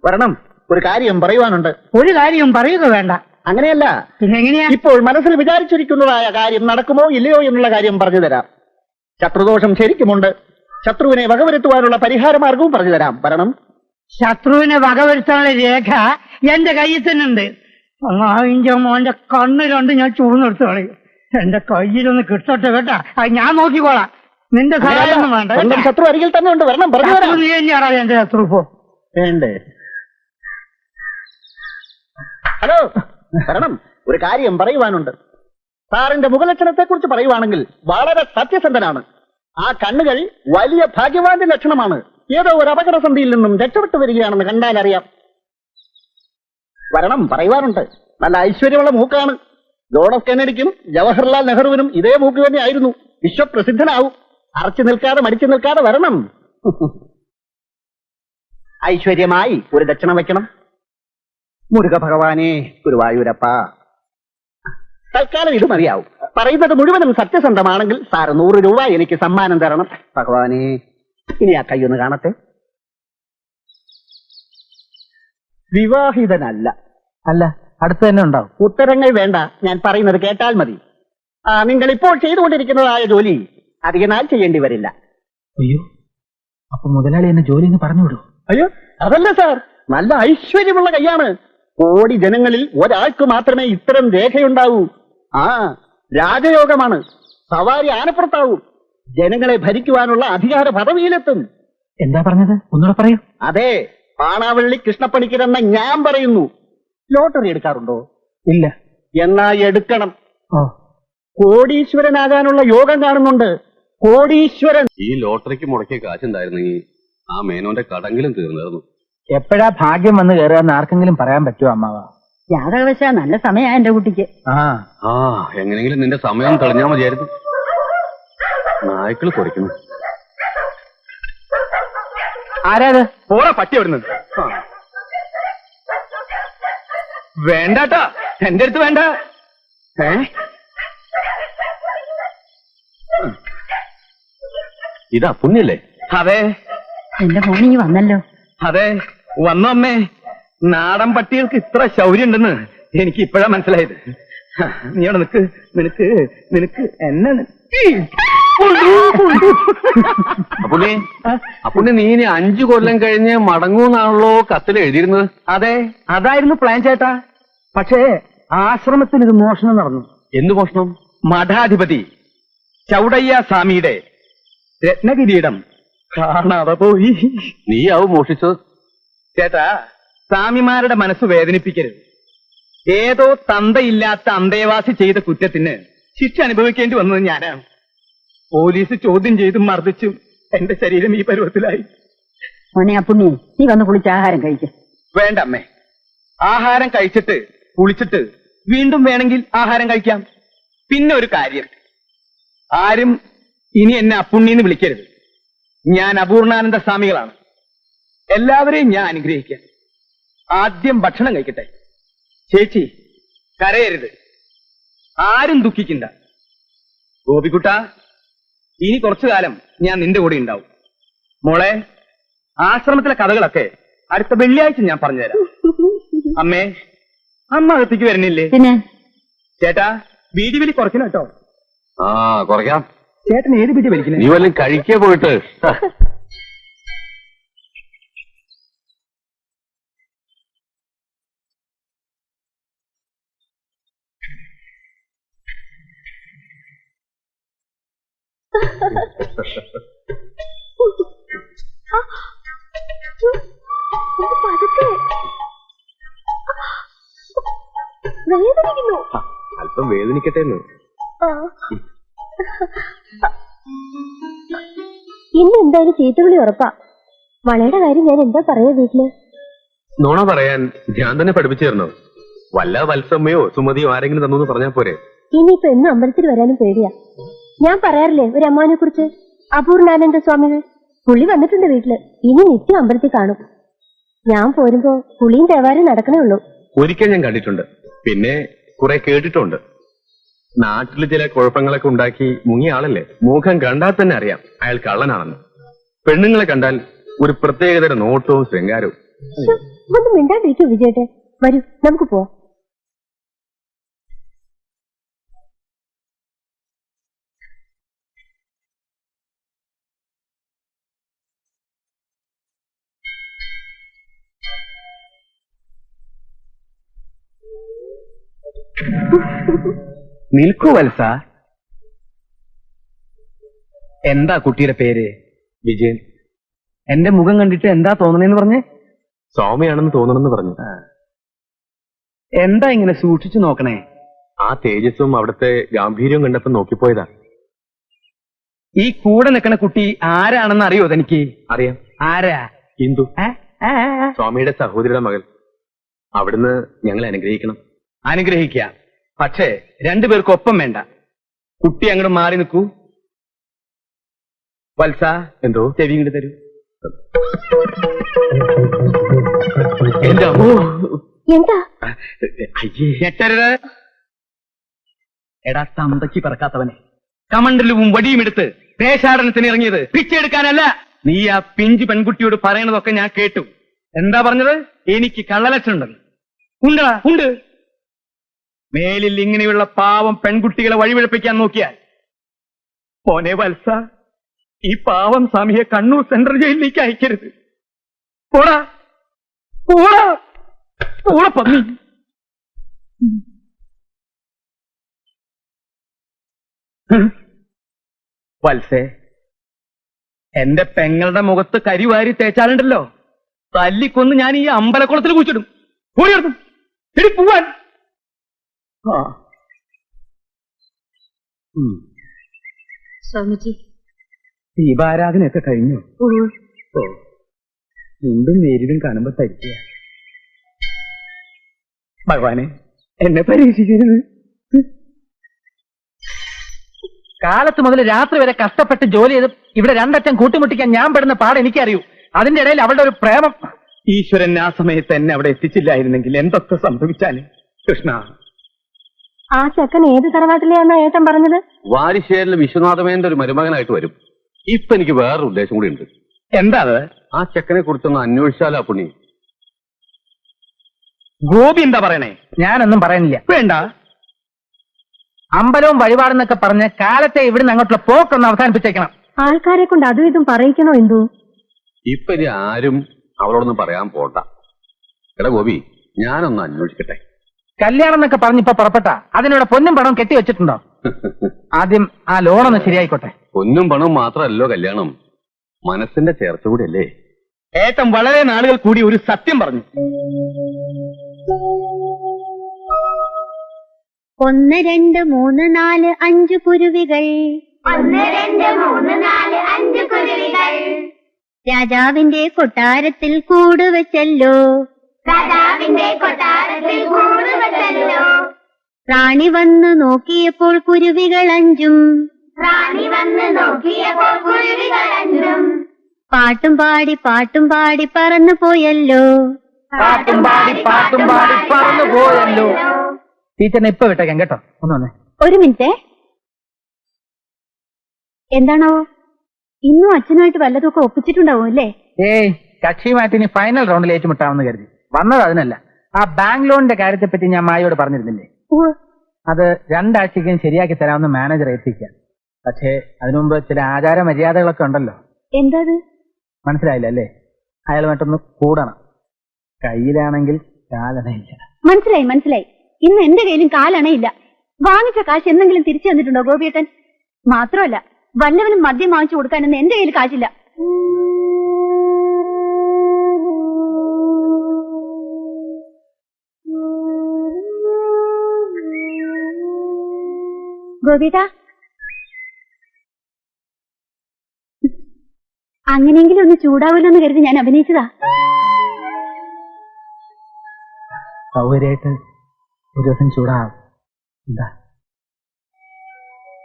വരണം, ഒരു കാര്യം പറയുവാനുണ്ട്. ഒരു കാര്യം പറയുക വേണ്ട. അങ്ങനെയല്ല, പിന്നെങ്ങനെയാ? ഇപ്പോൾ മനസ്സിൽ വിചാരിച്ചിരിക്കുന്നതായ കാര്യം നടക്കുമോ ഇല്ലയോ എന്നുള്ള കാര്യം പറഞ്ഞു തരാം. ശത്രുദോഷം ശരിക്കുമുണ്ട്. ശത്രുവിനെ വകവരുത്തുവാനുള്ള പരിഹാരമാർഗവും പറഞ്ഞു തരാം. വരണം. ശത്രുവിനെ വകവരുത്താനുള്ള രേഖ എന്റെ കയ്യിൽ തന്നെ ഉണ്ട്. അതിന്റെ മോന്റെ കണ്ണ് രണ്ട് ഞാൻ ചൂർന്നെടുത്ത് കളയും. എന്റെ കയ്യിലൊന്ന് കിട്ടട്ടെ കേട്ടാ, അത് ഞാൻ നോക്കിക്കോളാം. നിന്റെ സഹായമൊന്നും വേണ്ട. ശത്രു അരികിൽ തന്നെ ഉണ്ട്. വരണം, പറഞ്ഞു തരാം. നീ തന്നെയാണോ എന്റെ ശത്രു? ഇപ്പോ വേണ്ടേ? ഹലോ, വരണം, ഒരു കാര്യം പറയുവാനുണ്ട്. സാറിന്റെ മുഖലക്ഷണത്തെ കുറിച്ച് പറയുവാണെങ്കിൽ വളരെ സത്യസന്ധനാണ്. ആ കണ്ണുകൾ വലിയ ഭാഗ്യവാന്റെ ലക്ഷണമാണ്. ഏതോ ഒരു അപകടസന്ധിയിൽ നിന്നും രക്ഷപ്പെട്ടു വരികയാണെന്ന് കണ്ടാൽ അറിയാം. വരണം, പറയുവാനുണ്ട്. നല്ല ഐശ്വര്യമുള്ള മൂക്കാണ്. ജോൺ എഫ് കെന്നഡിക്കും ജവഹർലാൽ നെഹ്റുവിനും ഇതേ മൂക്ക് തന്നെ ആയിരുന്നു. വിശ്വപ്രസിദ്ധനാവും. അറച്ചു നിൽക്കാതെ മടിച്ചു നിൽക്കാതെ വരണം. ഐശ്വര്യമായി ഒരു ദക്ഷിണ വയ്ക്കണം. മുരുക ഭഗവാനെ, ഗുരുവായൂരപ്പ. തൽക്കാലം ഇത് മതിയാവും. പറയുന്നത് മുഴുവനും സത്യസന്ധമാണെങ്കിൽ സാർ 100 രൂപ എനിക്ക് സമ്മാനം തരണം. ഭഗവാനെ, ഇനി ആ കൈയൊന്ന് കാണട്ടെ. വിവാഹിതനല്ല. അല്ല, അടുത്ത് തന്നെ ഉണ്ടാവും. ഉത്തരങ്ങൾ വേണ്ട, ഞാൻ പറയുന്നത് കേട്ടാൽ മതി. നിങ്ങൾ ഇപ്പോൾ ചെയ്തുകൊണ്ടിരിക്കുന്നതായ ജോലി അധികനാൾ ചെയ്യേണ്ടി വരില്ല. അയ്യോ, അപ്പൊ മുതലാളി എന്നെ ജോലി എന്ന് പറഞ്ഞു വിടൂ? അയ്യോ, അതല്ല സാർ, നല്ല ഐശ്വര്യമുള്ള കൈയാണ്. കോടി ജനങ്ങളിൽ ഒരാൾക്ക് മാത്രമേ ഇത്തരം രേഖയുണ്ടാവൂ. രാജയോഗമാണ്. സവാരി ആനപ്പുറത്താവും. ജനങ്ങളെ ഭരിക്കുവാനുള്ള അധികാര പദവിയിലെത്തും. എന്താ പറഞ്ഞത്? ഒന്നുകൂടെ പറയൂ. അതെ, പാണാവള്ളി കൃഷ്ണപ്പണിക്കരെന്ന ഞാൻ പറയുന്നു. ലോട്ടറി എടുക്കാറുണ്ടോ? ഇല്ല. എന്നാ എടുക്കണം. ഓ, കോടീശ്വരനാകാനുള്ള യോഗം കാണുന്നുണ്ട്. കോടീശ്വരൻ. ഈ ലോട്ടറിക്ക് മുടക്കിയ കാശുണ്ടായിരുന്നെങ്കിൽ ആ മേനോന്റെ കടങ്കിലും തീർന്നിരുന്നു. എപ്പോഴാ ഭാഗ്യം വന്ന് കയറുകയെന്ന് ആർക്കെങ്കിലും പറയാൻ പറ്റുമോ അമ്മാവ? ജാതകവശ നല്ല സമയമാണ് എന്റെ കുട്ടിക്ക്. എങ്ങനെങ്കിലും നിന്റെ സമയം തെളിഞ്ഞാ മതിയായിരുന്നു. നായ്ക്കൾ കുറയ്ക്കുന്നു. ആരാത്? പോറാ പട്ടി വരുന്നത്. വേണ്ടാട്ടാ, എന്റെ അടുത്ത് വേണ്ട. ഇതാ പുണ്യല്ലേ? അതെ. എന്റെ മോണി വന്നല്ലോ. അതെ, വന്നു അമ്മേ. നാടൻ പട്ടികൾക്ക് ഇത്ര ശൗര്യം ഉണ്ടെന്ന് എനിക്ക് ഇപ്പോഴാ മനസ്സിലായത്. നീ അവിടെ നിനക്ക് നിനക്ക് നിനക്ക് എന്നെ അപ്പുണ്ണി നീ ഇനി 5 കൊല്ലം കഴിഞ്ഞ് മടങ്ങൂന്നാണല്ലോ കത്തിൽ എഴുതിയിരുന്നത്. അതെ, അതായിരുന്നു പ്ലാൻ ചേട്ടാ. പക്ഷേ ആശ്രമത്തിൽ ഇത് മോഷണം നടന്നു. എന്ത് മോഷണം? മഠാധിപതി ചൗടയ്യ സ്വാമിയുടെ രത്നകിരീടം കാണാതെ പോയി. നീയാവും മോഷിച്ചത്. ചേട്ടാ, സ്വാമിമാരുടെ മനസ്സ് വേദനിപ്പിക്കരുത്. ഏതോ തന്തയില്ലാത്ത അന്തേവാസി ചെയ്ത കുറ്റത്തിന് ശിക്ഷ അനുഭവിക്കേണ്ടി വന്നത് ഞാനാണ്. പോലീസ് ചോദ്യം ചെയ്തും മർദ്ദിച്ചും എന്റെ ശരീരം ഈ പരുവത്തിലായി. മോനെ അപ്പുണ്ണി, നീ വന്ന് കുളിച്ച് ആഹാരം കഴിക്കും. വേണ്ട അമ്മേ, ആഹാരം കഴിച്ചിട്ട് കുളിച്ചിട്ട് വീണ്ടും വേണമെങ്കിൽ ആഹാരം കഴിക്കാം. പിന്നെ ഒരു കാര്യം, ആരും ഇനി എന്നെ അപ്പുണ്ണിന്ന് വിളിക്കരുത്. ഞാൻ അപൂർണാനന്ദ സ്വാമികളാണ്. എല്ലാവരെയും ഞാൻ അനുഗ്രഹിക്കാം. ആദ്യം ഭക്ഷണം കഴിക്കട്ടെ. ചേച്ചി, കരയരുത്. ആരും ദുഃഖിക്കണ്ട. ഗോപിക്കുട്ട, ഇനി കുറച്ചു കാലം ഞാൻ നിന്റെ കൂടെ ഉണ്ടാവും. മോളെ, ആശ്രമത്തിലെ കഥകളൊക്കെ അടുത്ത വെള്ളിയാഴ്ച ഞാൻ പറഞ്ഞുതരാം. അമ്മേ, അമ്മ അകത്തേക്ക് വരുന്നില്ലേ? പിന്നെ ചേട്ടാ, ബീഡി വലി കുറയ്ക്കണം കേട്ടോ. കുറയ്ക്കാം. ചേട്ടൻ ഏത് ബീഡി വലിക്കുന്നത്? നീ വല്ലതും കഴിക്കേ പോയിട്ട്. അല്പം വേദനിക്കട്ടെ എന്ന്. ഇന്ന് എന്തായാലും ചീത്തവിളി ഉറപ്പാ. വളയുടെ കാര്യം ഞാൻ എന്താ പറയാ വീട്ടില്? നോണ പറയാൻ ഞാൻ തന്നെ പഠിപ്പിച്ചു തരണോ? വല്ല വത്സമ്മയോ സുമതിയോ ആരെങ്കിലും തന്നു പറഞ്ഞാ പോരെ? ഇനിയിപ്പോ എന്നും അമ്പലത്തിൽ വരാനും പേടിയാ. ഞാൻ പറയാറില്ലേ ഒരു അമ്മാവനെ കുറിച്ച്, അപൂർണാനന്ദ സ്വാമികൾ. പുള്ളി വന്നിട്ടുണ്ട് വീട്ടില്. ഇനി നിത്യം അമ്പലത്തിൽ കാണും. ഞാൻ പോരുമ്പോ പുളിയും തേവാരും നടക്കണേ ഉള്ളൂ. ഒരിക്കൽ ഞാൻ കണ്ടിട്ടുണ്ട്, പിന്നെ കുറെ കേട്ടിട്ടുണ്ട്. നാട്ടില് ചില കുഴപ്പങ്ങളൊക്കെ ഉണ്ടാക്കി മുങ്ങിയ ആളല്ലേ. മുഖം കണ്ടാൽ തന്നെ അറിയാം അയാൾ കള്ളനാണെന്ന്. പെണ്ണുങ്ങളെ കണ്ടാൽ ഒരു പ്രത്യേകതര നോട്ടവും ശൃംഗാരവും. ശ്ശോ, ഒന്നും മിണ്ടാണ്ടിരിക്കൂ വിജയേട്ടെ. വരൂ നമുക്ക് പോവാം. നിൽക്കൂ വത്സ. എന്താ കുട്ടിയുടെ പേര്? വിജയൻ. എന്റെ മുഖം കണ്ടിട്ട് എന്താ തോന്നണേന്ന് പറഞ്ഞേ? സ്വാമിയാണെന്ന് തോന്നണമെന്ന് പറഞ്ഞു. എന്താ ഇങ്ങനെ സൂക്ഷിച്ചു നോക്കണേ? ആ തേജസ്സും അവിടുത്തെ ഗാംഭീര്യവും കണ്ടപ്പോ നോക്കിപ്പോയതാ. ഈ കൂടെ നിൽക്കണ കുട്ടി ആരാണെന്ന് അറിയോ തനിക്ക്? അറിയാം. ആരാ? ഇന്ദു, ഏ? ഏ? സ്വാമിയുടെ സഹോദരിയുടെ മകൾ. അവിടുന്ന് ഞങ്ങളെ അനുഗ്രഹിക്കണം. അനുഗ്രഹിക്കാം. പക്ഷേ രണ്ടുപേർക്കൊപ്പം വേണ്ട. കുട്ടി അങ്ങോട്ട് മാറി നിൽക്കൂ. വത്സ, എന്തോ? ചെവി ഇങ്ങോട്ട് തരൂ. എന്റെ അമ്മോ! എന്താ? അയ്യേ. ഞെട്ടരുത്. എടാ തന്തയ്ക്ക് പറക്കാത്തവനെ, കമണ്ടലും വടിയും എടുത്ത് ദേശാടനത്തിന് ഇറങ്ങിയത് പിച്ചെടുക്കാനല്ല. നീ ആ പിഞ്ചു പെൺകുട്ടിയോട് പറയണതൊക്കെ ഞാൻ കേട്ടു. എന്താ പറഞ്ഞത്? എനിക്ക് കള്ളലക്ഷണുണ്ടെന്ന്. ഉണ്ടടാ, ഉണ്ട്. മേലിൽ ഇങ്ങനെയുള്ള പാവം പെൺകുട്ടികളെ വഴിപിഴപ്പിക്കാൻ നോക്കിയാൽ പോനെ വത്സ, ഈ പാവം സ്വാമിയെ കണ്ണൂർ സെൻട്രൽ ജയിലിലേക്ക് അയക്കരുത്. പോടാ, പോടാ, പോടാ പന്നി. വത്സേ, എന്റെ പെങ്ങളുടെ മുഖത്ത് കരിവാരി തേച്ചാലുണ്ടല്ലോ, തല്ലിക്കൊന്ന് ഞാൻ ഈ അമ്പലക്കുളത്തിൽ കുഴിച്ചിടും. പോയി ശരി പോവാൻ. സ്വാമിജി, ദീപാരാധനയൊക്കെ കഴിഞ്ഞു. മുണ്ടും നേരിടും കാണുമ്പോ തരിക്കുക. ഭഗവാനെ, എന്നെ പരീക്ഷിക്കരുത്. കാലത്ത് മുതൽ രാത്രി വരെ കഷ്ടപ്പെട്ട് ജോലി ചെയ്ത് ഇവിടെ രണ്ടറ്റം കൂട്ടിമുട്ടിക്കാൻ ഞാൻ പെടുന്ന പാട് എനിക്കറിയൂ. അതിന്റെ ഇടയിൽ അവളുടെ ഒരു പ്രേമം. ഈശ്വരൻ ആ സമയത്ത് എന്നെ അവിടെ എത്തിച്ചില്ലായിരുന്നെങ്കിൽ എന്തൊക്കെ സംഭവിച്ചാലും. കൃഷ്ണ, ആ ചെക്കൻ ഏത് തറവാട്ടിലെയാണോ ഏട്ടൻ പറഞ്ഞത്? വാരിശ്ശേരിലെ വിശ്വനാഥമേന്റെ ഒരു മരുമകനായിട്ട് വരും. ഇപ്പൊ എനിക്ക് വേറൊരു ഉദ്ദേശം കൂടി ഉണ്ട്. എന്താ അത്? ആ ചെക്കനെ കുറിച്ചൊന്ന് അന്വേഷിച്ചാലോ പുണ്ണി? ഗോപി എന്താ പറയണേ? ഞാനൊന്നും പറയുന്നില്ല. വേണ്ട. അമ്പലവും വഴിപാടെന്നൊക്കെ പറഞ്ഞ് കാലത്തെ ഇവിടുന്ന് അങ്ങോട്ടുള്ള പോക്കൊന്ന് അവസാനിപ്പിച്ചേക്കണം. ആൾക്കാരെ കൊണ്ട് അതും ഇതും പറയിക്കണോ എന്തോ? ഇപ്പൊ ഇനി ആരും അവളോടൊന്നും പറയാൻ പോണ്ട. എടാ ഗോപി, ഞാനൊന്ന് അന്വേഷിക്കട്ടെ. കല്യാണം എന്നൊക്കെ പറഞ്ഞ് ഇപ്പൊ പുറപ്പെട്ട അതിനോട് പൊന്നും പണവും കെട്ടി വെച്ചിട്ടുണ്ടോ? ആദ്യം ആ ലോണൊന്ന് ശരിയായിക്കോട്ടെ. പൊന്നും പണവും മാത്രമല്ലോ കല്യാണം, മനസ്സിന്റെ ചേർച്ച കൂടിയല്ലേ. ഏട്ടൻ വളരെ നാളുകൾ കൂടി ഒരു സത്യം പറഞ്ഞു. 1 2 3 4 5 കുരുവികൾ. 1 2 3 4 5 കുരുവികൾ രാജാവിന്റെ കൊട്ടാരത്തിൽ കൂടുവെച്ചല്ലോ. രാജാവിന്റെ കൊട്ടാരത്തിൽ കൂടുവച്ചല്ലോ. റാണി വന്ന് നോക്കിയപ്പോൾ കുരുവികൾ 5. റാണി വന്ന് നോക്കിയപ്പോൾ കുരുവികൾ 5 പാട്ടും പാടി പറന്നു പോയല്ലോ. പാട്ടും പാടി പറന്നു പോയല്ലോ. ടീച്ചറിനെ ഇപ്പൊ വിട്ടേക്കാം കേട്ടോ. ഒന്ന് വന്നേ. ഒരു മിനിറ്റ്. എന്താണോ ഇന്നും അച്ഛനുമായിട്ട് വല്ലതൊക്കെ ഒപ്പിച്ചിട്ടുണ്ടാവും അല്ലേ? ഏയ്, കക്ഷിയുമായിട്ട് ഇനി ഫൈനൽ റൗണ്ടിൽ ഏറ്റുമുട്ടാമെന്ന് കരുതി വന്നത്. അതിനല്ല, ആ ബാങ്ക് ലോണിന്റെ കാര്യത്തെ പറ്റി ഞാൻ മായോട് പറഞ്ഞിരുന്നില്ലേ? അത് 2 ആഴ്ചയ്ക്കും ശരിയാക്കി തരാമെന്ന് മാനേജർ ഏൽപ്പിക്കാം. പക്ഷേ അതിനുമുമ്പ് ചില ആചാര മര്യാദകളൊക്കെ ഉണ്ടല്ലോ. എന്താ? മനസ്സിലായില്ല അല്ലേ? അയാളുമായിട്ടൊന്ന് കൂടണം. കയ്യിലാണെങ്കിൽ കാലണയില്ല. മനസ്സിലായി. ഇന്ന് എന്റെ കയ്യിലും കാലണയില്ല. വാങ്ങിച്ച കാശ് എന്തെങ്കിലും തിരിച്ചു തന്നിട്ടുണ്ടോ ഗോപിയേട്ടൻ? മാത്രമല്ല, വല്ലവനും മദ്യം വാങ്ങിച്ചു കൊടുക്കാനൊന്നും എന്റെ കയ്യിൽ കാശില്ല. ഗോപിയേട്ടാ, അങ്ങനെയെങ്കിലും ഒന്ന് ചൂടാവല്ലോ എന്ന് കരുതി ഞാൻ അഭിനയിച്ചതാ. സൗകര്യമായിട്ട് ഒരു ദിവസം ചൂടാവും. എന്താ?